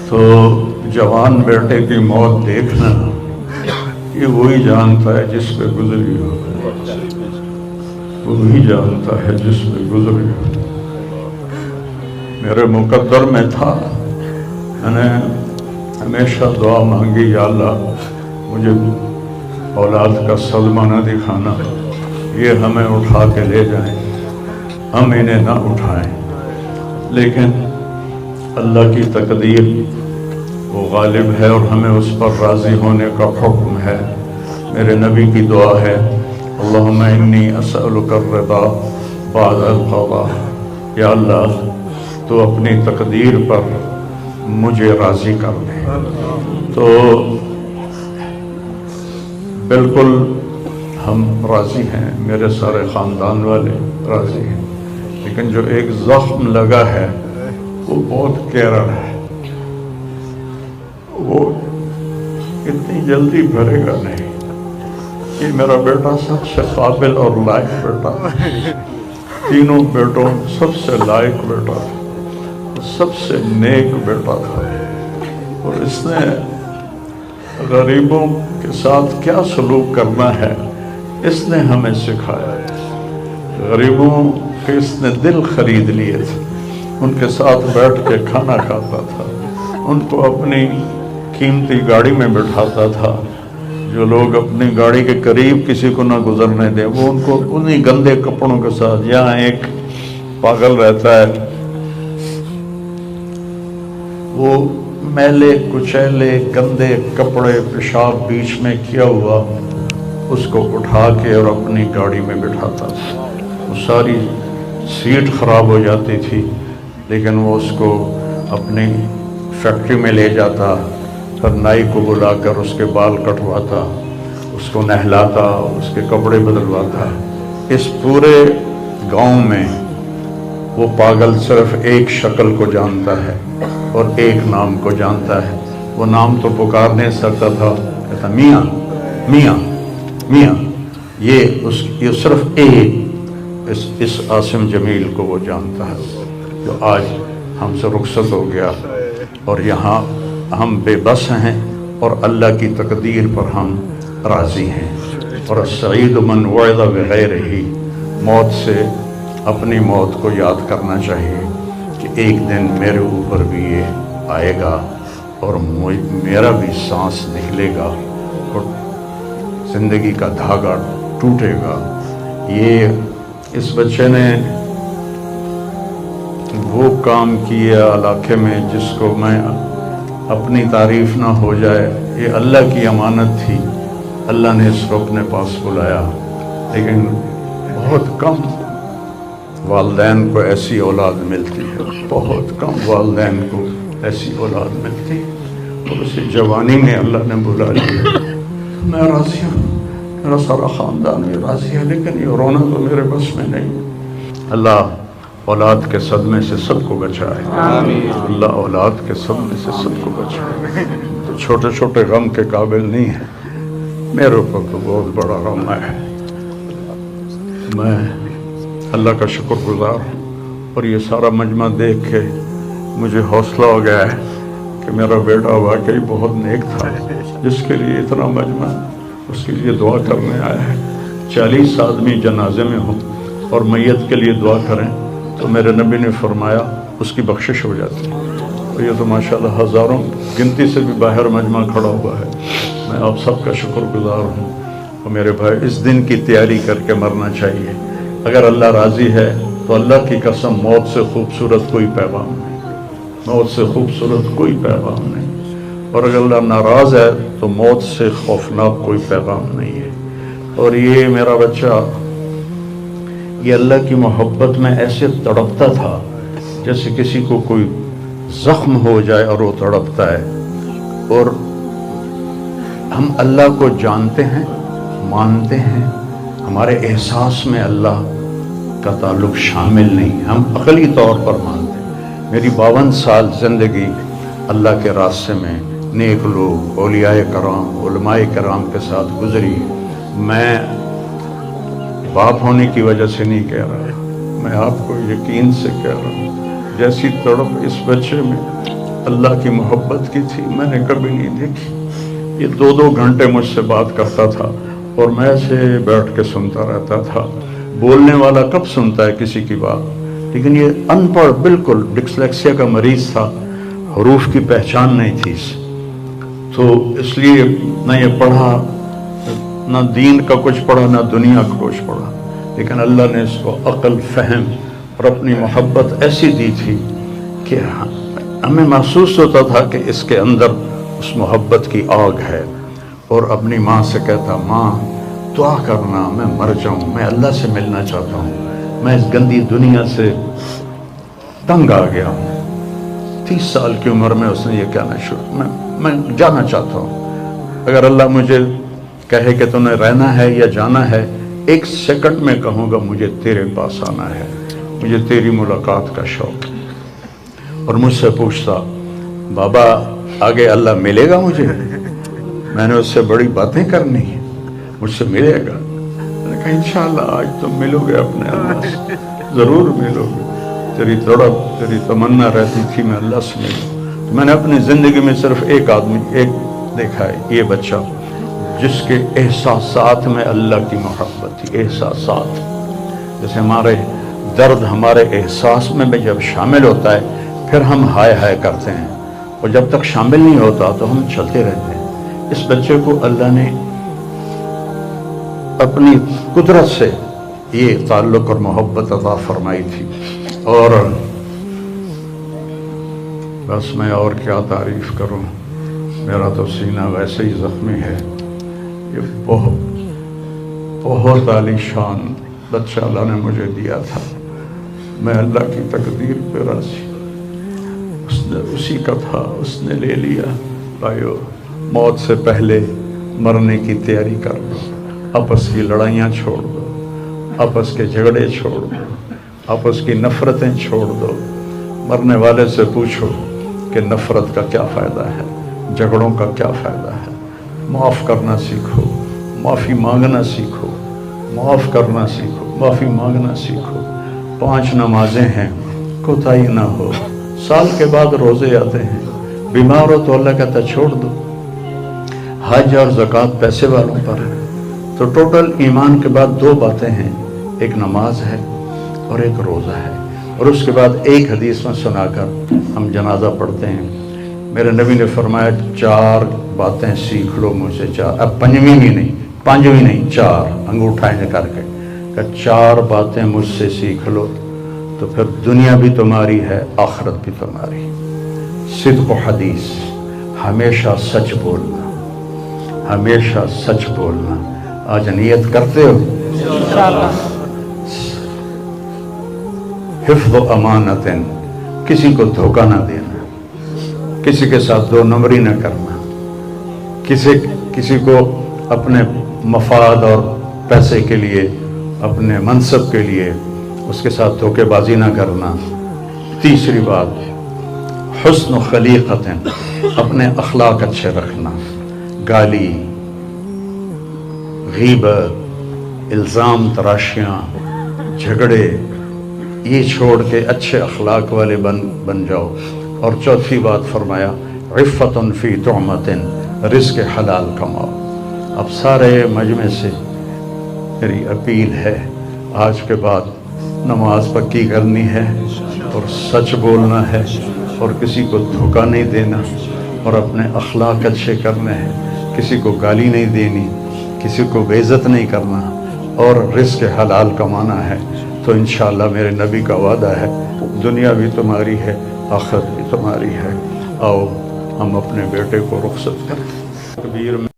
تو جوان بیٹے کی موت دیکھنا یہ وہی جانتا ہے جس پہ گزری ہو، وہی جانتا ہے جس پہ گزری ہو۔ میرے مقدر میں تھا، میں نے ہمیشہ دعا مانگی، یا اللہ مجھے اولاد کا صدمہ نہ دکھانا، یہ ہمیں اٹھا کے لے جائیں، ہم انہیں نہ اٹھائیں۔ لیکن اللہ کی تقدیر وہ غالب ہے اور ہمیں اس پر راضی ہونے کا حکم ہے۔ میرے نبی کی دعا ہے، اللہم انی اسألک الرضا بعد القضاء، یا اللہ تو اپنی تقدیر پر مجھے راضی کر دے۔ تو بالکل ہم راضی ہیں، میرے سارے خاندان والے راضی ہیں، لیکن جو ایک زخم لگا ہے وہ بہت گہرا ہے، وہ اتنی جلدی بھرے گا نہیں۔ یہ میرا بیٹا سب سے قابل اور لائق بیٹا، تینوں بیٹوں سب سے لائق بیٹا، سب سے نیک بیٹا تھا، اور اس نے غریبوں کے ساتھ کیا سلوک کرنا ہے اس نے ہمیں سکھایا۔ غریبوں کے اس نے دل خرید لیے تھے، ان کے ساتھ بیٹھ کے کھانا کھاتا تھا، ان کو اپنی قیمتی گاڑی میں بٹھاتا تھا۔ جو لوگ اپنی گاڑی کے قریب کسی کو نہ گزرنے دیں، وہ ان کو انہی گندے کپڑوں کے ساتھ، یہاں ایک پاگل رہتا ہے، وہ میلے کچیلے گندے کپڑے پیشاب بیچ میں کیا ہوا اس کو اٹھا کے اور اپنی گاڑی میں بٹھاتا تھا۔ وہ ساری سیٹ خراب ہو جاتی تھی، لیکن وہ اس کو اپنی فیکٹری میں لے جاتا، پھر نائی کو بلا کر اس کے بال کٹواتا، اس کو نہلاتا، اس کے کپڑے بدلواتا۔ اس پورے گاؤں میں وہ پاگل صرف ایک شکل کو جانتا ہے اور ایک نام کو جانتا ہے۔ وہ نام تو پکار نہیں سکتا تھا، کہتا میاں میاں میاں، یہ صرف ایک اس عاصم جمیل کو وہ جانتا ہے، جو آج ہم سے رخصت ہو گیا، اور یہاں ہم بے بس ہیں اور اللہ کی تقدیر پر ہم راضی ہیں۔ اور السعید من وعظ بغیرہ، موت سے اپنی موت کو یاد کرنا چاہیے کہ ایک دن میرے اوپر بھی یہ آئے گا اور میرا بھی سانس نکلے گا اور زندگی کا دھاگا ٹوٹے گا۔ یہ اس بچے نے وہ کام کیا علاقے میں جس کو میں اپنی تعریف نہ ہو جائے، یہ اللہ کی امانت تھی، اللہ نے اس کو اپنے پاس بلایا۔ لیکن بہت کم والدین کو ایسی اولاد ملتی ہے، بہت کم والدین کو ایسی اولاد ملتی ہے، اور اسے جوانی میں اللہ نے بلا لیا۔ میں راضی ہوں، میرا سارا خاندان بھی راضی ہے، لیکن یہ رونا تو میرے بس میں نہیں۔ اللہ اولاد کے صدمے سے سب کو بچائے، اللہ اولاد کے صدمے سے سب کو بچائے۔ تو چھوٹے چھوٹے غم کے قابل نہیں ہے، میرے اوپر تو بہت بڑا غم ہے۔ میں اللہ کا شکر گزار ہوں، اور یہ سارا مجمع دیکھ کے مجھے حوصلہ ہو گیا ہے کہ میرا بیٹا واقعی بہت نیک تھا، جس کے لیے اتنا مجمع اس کے لیے دعا کرنے آیا ہے۔ 40 آدمی جنازے میں ہوں اور میت کے لیے دعا کریں تو میرے نبی نے فرمایا اس کی بخشش ہو جاتی ہے۔ تو یہ تو ماشاءاللہ ہزاروں گنتی سے بھی باہر مجمع کھڑا ہوا ہے۔ میں آپ سب کا شکر گزار ہوں، اور میرے بھائی اس دن کی تیاری کر کے مرنا چاہیے۔ اگر اللہ راضی ہے تو اللہ کی قسم موت سے خوبصورت کوئی پیغام نہیں، موت سے خوبصورت کوئی پیغام نہیں، اور اگر اللہ ناراض ہے تو موت سے خوفناک کوئی پیغام نہیں ہے۔ اور یہ میرا بچہ یہ اللہ کی محبت میں ایسے تڑپتا تھا جیسے کسی کو کوئی زخم ہو جائے اور وہ تڑپتا ہے۔ اور ہم اللہ کو جانتے ہیں، مانتے ہیں، ہمارے احساس میں اللہ کا تعلق شامل نہیں، ہم عقلی طور پر مانتے ہیں۔ میری 52 سال زندگی اللہ کے راستے میں نیک لوگ، اولیاء کرام، علماء کرام کے ساتھ گزری۔ میں باپ ہونے کی وجہ سے نہیں کہہ رہا، میں آپ کو یقین سے کہہ رہا ہوں، جیسی تڑپ اس بچے میں اللہ کی محبت کی تھی میں نے کبھی نہیں دیکھی. یہ 2 گھنٹے مجھ سے بات کرتا تھا اور میں ایسے بیٹھ کے سنتا رہتا تھا. بولنے والا کب سنتا ہے کسی کی بات, لیکن یہ ان پڑھ بالکل ڈسلیکسیا کا مریض تھا, حروف کی پہچان نہیں تھی اسے, تو اس لیے نہ یہ پڑھا, نہ دین کا کچھ پڑھا, نہ دنیا کا کچھ پڑھا, لیکن اللہ نے اس کو عقل, فہم اور اپنی محبت ایسی دی تھی کہ ہمیں محسوس ہوتا تھا کہ اس کے اندر اس محبت کی آگ ہے. اور اپنی ماں سے کہتا, ماں دعا کرنا میں مر جاؤں, میں اللہ سے ملنا چاہتا ہوں, میں اس گندی دنیا سے تنگ آ گیا ہوں. 30 سال کی عمر میں اس نے یہ کہنا شروع, میں جانا چاہتا ہوں. اگر اللہ مجھے کہے کہ تمہیں رہنا ہے یا جانا ہے, 1 سیکنڈ میں کہوں گا مجھے تیرے پاس آنا ہے, مجھے تیری ملاقات کا شوق. اور مجھ سے پوچھتا, بابا آگے اللہ ملے گا مجھے؟ میں نے اس سے بڑی باتیں کرنی ہیں, مجھ سے ملے گا؟ میں نے کہا انشاءاللہ آج تم ملو گے اپنے اللہ سے, ضرور ملو گے. تیری تڑپ, تیری تمنا رہتی تھی میں اللہ سے ملوں. تو میں نے اپنی زندگی میں صرف ایک آدمی دیکھا ہے, یہ بچہ جس کے احساسات میں اللہ کی محبت تھی. احساسات جیسے ہمارے درد ہمارے احساس میں بھی جب شامل ہوتا ہے پھر ہم ہائے ہائے کرتے ہیں, اور جب تک شامل نہیں ہوتا تو ہم چلتے رہتے ہیں. اس بچے کو اللہ نے اپنی قدرت سے یہ تعلق اور محبت عطا فرمائی تھی. اور بس میں اور کیا تعریف کروں, میرا تو سینہ ویسے ہی زخمی ہے. یہ بہت عالی شان بچہ اللہ نے مجھے دیا تھا. میں اللہ کی تقدیر پہ راضی, اس نے اسی کا تھا, اس نے لے لیا. بھائیو, موت سے پہلے مرنے کی تیاری کر لو, آپس کی لڑائیاں چھوڑ دو, آپس کے جھگڑے چھوڑ دو, آپس کی نفرتیں چھوڑ دو. مرنے والے سے پوچھو کہ نفرت کا کیا فائدہ ہے, جھگڑوں کا کیا فائدہ ہے. معاف کرنا سیکھو, معافی مانگنا سیکھو, معاف کرنا سیکھو, معافی مانگنا سیکھو. 5 نمازیں ہیں, کوتاہی نہ ہو. سال کے بعد روزے آتے ہیں, بیمار ہو تو اللہ کہتا چھوڑ دو. حج اور زکوٰۃ پیسے والوں پر ہے. تو ٹوٹل ایمان کے بعد 2 باتیں ہیں, ایک نماز ہے اور ایک روزہ ہے. اور اس کے بعد ایک حدیث میں سنا کر ہم جنازہ پڑھتے ہیں. میرے نبی نے فرمایا 4 باتیں سیکھ لو مجھ سے. 4, اب 5ویں بھی نہیں, 5ویں نہیں, 4 انگوٹھا کر کے کہ 4 باتیں مجھ سے سیکھ لو تو پھر دنیا بھی تمہاری ہے, آخرت بھی تمہاری. صدق و حدیث, ہمیشہ سچ بولنا, ہمیشہ سچ بولنا. آج نیت کرتے ہو؟ انشاءاللہ. حفظ و امانت, کسی کو دھوکہ نہ دینا, کسی کے ساتھ 2 نمبری نہ کرنا, کسی کو اپنے مفاد اور پیسے کے لیے, اپنے منصب کے لیے اس کے ساتھ دھوکے بازی نہ کرنا. تیسری بات, حسن و خلیقت, اپنے اخلاق اچھے رکھنا. گالی, غیبت, الزام تراشیاں, جھگڑے, یہ چھوڑ کے اچھے اخلاق والے بن جاؤ. اور چوتھی بات فرمایا عفت فی طعمت, رزق حلال کماؤ. اب سارے مجمع سے میری اپیل ہے, آج کے بعد نماز پکی کرنی ہے اور سچ بولنا ہے اور کسی کو دھوکہ نہیں دینا اور اپنے اخلاق اچھے کرنے ہیں. کسی کو گالی نہیں دینی, کسی کو بے عزت نہیں کرنا اور رزق حلال کمانا ہے. تو انشاءاللہ میرے نبی کا وعدہ ہے دنیا بھی تمہاری ہے, آخرت بھی تمہاری ہے. آؤ ہم اپنے بیٹے کو رخصت کریں. کبیر